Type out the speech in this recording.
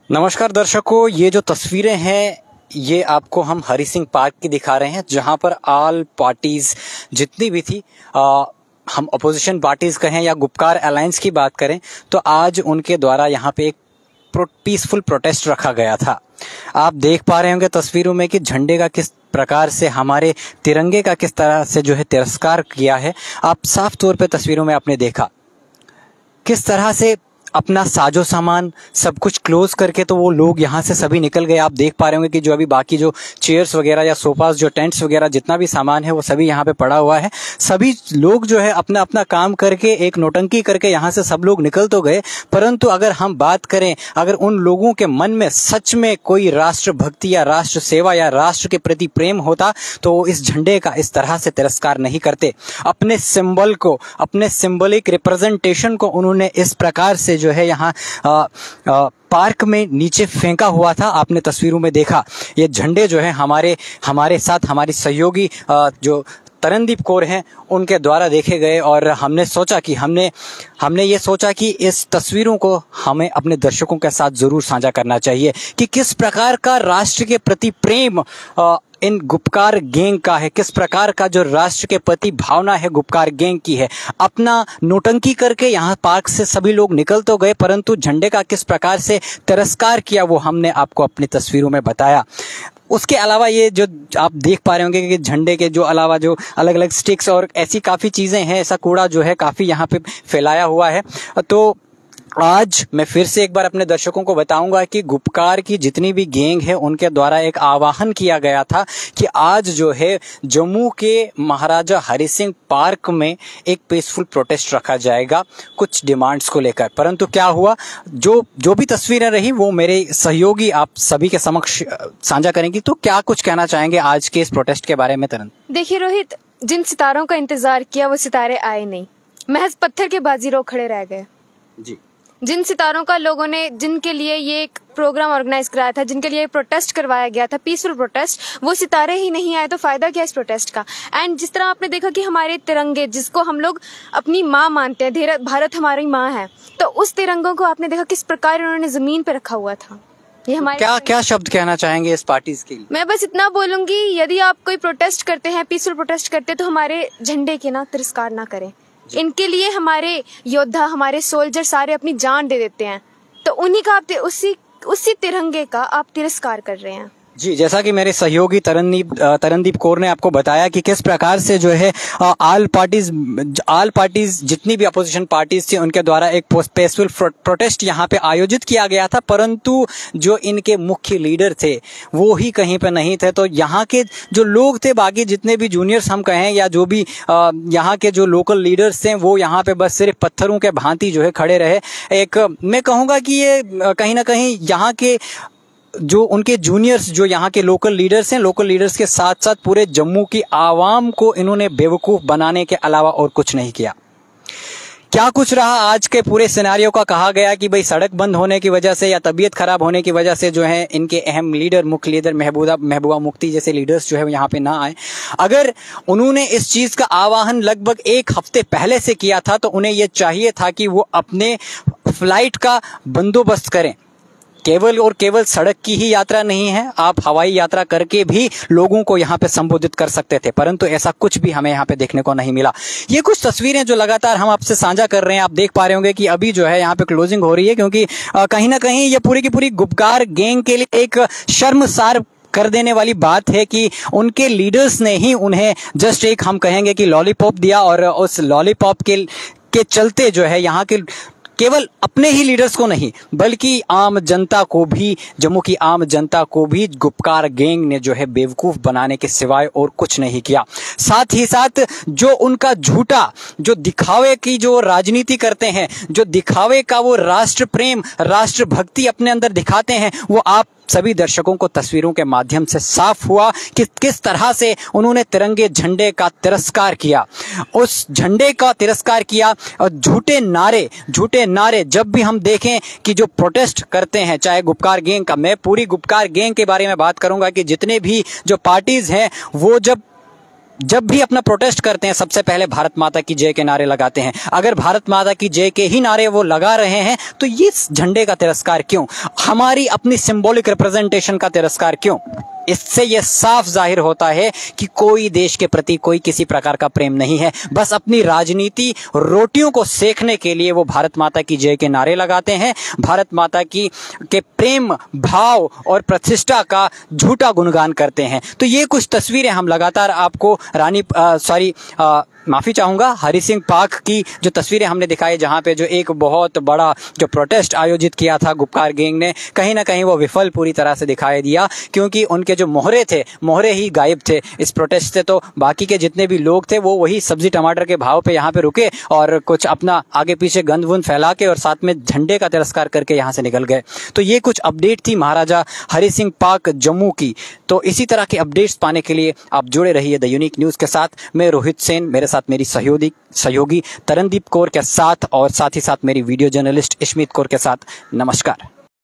नमस्कार दर्शकों, ये जो तस्वीरें हैं ये आपको हम हरि सिंह पार्क की दिखा रहे हैं, जहां पर ऑल पार्टीज जितनी भी थी, हम अपोजिशन पार्टीज कहें या गुपकार अलायंस की बात करें, तो आज उनके द्वारा यहाँ पे एक पीसफुल प्रोटेस्ट रखा गया था। आप देख पा रहे होंगे तस्वीरों में कि झंडे का किस प्रकार से, हमारे तिरंगे का किस तरह से जो है तिरस्कार किया है। आप साफ तौर पे तस्वीरों में आपने देखा किस तरह से अपना साजो सामान सब कुछ क्लोज करके तो वो लोग यहाँ से सभी निकल गए। आप देख पा रहे होंगे कि जो अभी बाकी जो चेयर्स वगैरह या सोफास, जो टेंट्स वगैरह, जितना भी सामान है वो सभी यहाँ पे पड़ा हुआ है। सभी लोग जो है अपना अपना काम करके, एक नौटंकी करके यहाँ से सब लोग निकल तो गए, परंतु अगर हम बात करें, अगर उन लोगों के मन में सच में कोई राष्ट्र भक्ति या राष्ट्र सेवा या राष्ट्र के प्रति प्रेम होता तो वो इस झंडे का इस तरह से तिरस्कार नहीं करते। अपने सिंबल को, अपने सिंबलिक रिप्रेजेंटेशन को उन्होंने इस प्रकार से जो है यहाँ पार्क में नीचे फेंका हुआ था। आपने तस्वीरों में देखा ये झंडे जो है हमारे साथ हमारी सहयोगी जो तरनदीप कौर हैं उनके द्वारा देखे गए, और हमने ये सोचा कि इस तस्वीरों को हमें अपने दर्शकों के साथ जरूर साझा करना चाहिए कि किस प्रकार का राष्ट्र के प्रति प्रेम इन गुपकार गैंग का है, किस प्रकार का जो राष्ट्र के प्रति भावना है गुपकार गैंग की है। अपना नोटंकी करके यहाँ पार्क से सभी लोग निकल तो गए, परंतु झंडे का किस प्रकार से तिरस्कार किया वो हमने आपको अपनी तस्वीरों में बताया। उसके अलावा ये जो आप देख पा रहे होंगे कि झंडे के जो अलावा जो अलग अलग स्टिक्स और ऐसी काफ़ी चीज़ें हैं, ऐसा कूड़ा जो है काफ़ी यहाँ पे फैलाया हुआ है। तो आज मैं फिर से एक बार अपने दर्शकों को बताऊंगा कि गुपकार की जितनी भी गैंग है उनके द्वारा एक आह्वान किया गया था कि आज जो है जम्मू के महाराजा हरि सिंह पार्क में एक पीसफुल प्रोटेस्ट रखा जाएगा कुछ डिमांड्स को लेकर। परंतु क्या हुआ, जो भी तस्वीरें रही वो मेरे सहयोगी आप सभी के समक्ष साझा करेंगी। तो क्या कुछ कहना चाहेंगे आज के इस प्रोटेस्ट के बारे में तरन? देखिए रोहित, जिन सितारों का इंतजार किया वो सितारे आए नहीं, महज पत्थर के बाजीराव खड़े रह गए जी। जिन सितारों का लोगों ने, जिनके लिए ये एक प्रोग्राम ऑर्गेनाइज कराया था, जिनके लिए प्रोटेस्ट करवाया गया था, पीसफुल प्रोटेस्ट, वो सितारे ही नहीं आए तो फायदा क्या इस प्रोटेस्ट का। एंड जिस तरह आपने देखा कि हमारे तिरंगे, जिसको हम लोग अपनी माँ मानते हैं, भारत हमारी माँ है, तो उस तिरंगों को आपने देखा किस प्रकार उन्होंने जमीन पे रखा हुआ था। ये हमारे क्या शब्द कहना चाहेंगे इस पार्टीज के लिए? मैं बस इतना बोलूंगी, यदि आप कोई प्रोटेस्ट करते हैं, पीसफुल प्रोटेस्ट करते हैं, तो हमारे झंडे के ना तिरस्कार ना करें। इनके लिए हमारे योद्धा, हमारे सोल्जर सारे अपनी जान दे देते हैं, तो उन्हीं का आप उसी तिरंगे का आप तिरस्कार कर रहे हैं। जी, जैसा कि मेरे सहयोगी तरनदीप कौर ने आपको बताया कि किस प्रकार से जो है ऑल पार्टीज जितनी भी अपोजिशन पार्टीज थी उनके द्वारा एक पीसफुल प्रोटेस्ट यहाँ पे आयोजित किया गया था, परंतु जो इनके मुख्य लीडर थे वो ही कहीं पे नहीं थे। तो यहाँ के जो लोग थे, बाकी जितने भी जूनियर्स हम कहें या जो भी यहाँ के जो लोकल लीडर्स थे, वो यहाँ पे बस सिर्फ पत्थरों के भांति जो है खड़े रहे। एक मैं कहूँगा कि ये कहीं ना कहीं यहाँ के जो उनके जूनियर्स, जो यहाँ के लोकल लीडर्स हैं, लोकल लीडर्स के साथ साथ पूरे जम्मू की आवाम को इन्होंने बेवकूफ़ बनाने के अलावा और कुछ नहीं किया। क्या कुछ रहा आज के पूरे सिनेरियो का? कहा गया कि भाई सड़क बंद होने की वजह से या तबीयत खराब होने की वजह से जो है इनके अहम लीडर, मुख्य लीडर महबूबा मुफ्ती जैसे लीडर्स जो है यहाँ पे ना आए। अगर उन्होंने इस चीज का आह्वान लगभग एक हफ्ते पहले से किया था तो उन्हें यह चाहिए था कि वो अपने फ्लाइट का बंदोबस्त करें। केवल और केवल सड़क की ही यात्रा नहीं है, आप हवाई यात्रा करके भी लोगों को यहाँ पे संबोधित कर सकते थे, परंतु ऐसा कुछ भी हमें यहाँ पे देखने को नहीं मिला। ये कुछ तस्वीरें जो लगातार हम आपसे साझा कर रहे हैं, आप देख पा रहे होंगे कि अभी जो है यहाँ पे क्लोजिंग हो रही है, क्योंकि कहीं ना कहीं ये पूरी की पूरी गुपकार गैंग के लिए एक शर्मसार कर देने वाली बात है कि उनके लीडर्स ने ही उन्हें जस्ट एक, हम कहेंगे कि लॉलीपॉप दिया, और उस लॉलीपॉप के चलते जो है यहाँ के केवल अपने ही लीडर्स को नहीं बल्कि आम जनता को भी, जम्मू की आम जनता को भी गुपकार गैंग ने जो है बेवकूफ बनाने के सिवाय और कुछ नहीं किया। साथ ही साथ जो उनका झूठा, जो दिखावे की जो राजनीति करते हैं, जो दिखावे का वो राष्ट्र प्रेम, राष्ट्र भक्ति अपने अंदर दिखाते हैं, वो आप सभी दर्शकों को तस्वीरों के माध्यम से साफ हुआ कि किस तरह से उन्होंने तिरंगे झंडे का तिरस्कार किया, उस झंडे का तिरस्कार किया। और झूठे नारे जब भी हम देखें कि जो प्रोटेस्ट करते हैं, चाहे गुपकार गैंग का, मैं पूरी गुपकार गैंग के बारे में बात करूंगा कि जितने भी जो पार्टीज हैं वो जब जब भी अपना प्रोटेस्ट करते हैं सबसे पहले भारत माता की जय के नारे लगाते हैं। अगर भारत माता की जय के ही नारे वो लगा रहे हैं तो ये झंडे का तिरस्कार क्यों? हमारी अपनी सिंबॉलिक रिप्रेजेंटेशन का तिरस्कार क्यों? इससे यह साफ जाहिर होता है कि कोई देश के प्रति कोई किसी प्रकार का प्रेम नहीं है। बस अपनी राजनीति रोटियों को सेकने के लिए वो भारत माता की जय के नारे लगाते हैं, भारत माता की के प्रेम भाव और प्रतिष्ठा का झूठा गुणगान करते हैं। तो ये कुछ तस्वीरें हम लगातार आपको माफी चाहूंगा, हरि सिंह पार्क की जो तस्वीरें हमने दिखाई, जहां पे जो एक बहुत बड़ा जो प्रोटेस्ट आयोजित किया था गुपकार गैंग ने, कहीं ना कहीं वो विफल पूरी तरह से दिखाई दिया, क्योंकि उनके जो मोहरे ही गायब थे इस प्रोटेस्ट से। तो बाकी के जितने भी लोग थे वो वही सब्जी टमाटर के भाव पे यहाँ पे रुके और कुछ अपना आगे पीछे गंद वुंद फैला के और साथ में झंडे का तिरस्कार करके यहाँ से निकल गए। तो ये कुछ अपडेट थी महाराजा हरि सिंह पार्क जम्मू की। तो इसी तरह के अपडेट्स पाने के लिए आप जुड़े रहिए द यूनिक न्यूज के साथ। मैं रोहित सेन, मेरे साथ मेरी सहयोगी तरनदीप कौर के साथ और साथ ही साथ मेरी वीडियो जर्नलिस्ट इश्मीत कौर के साथ। नमस्कार।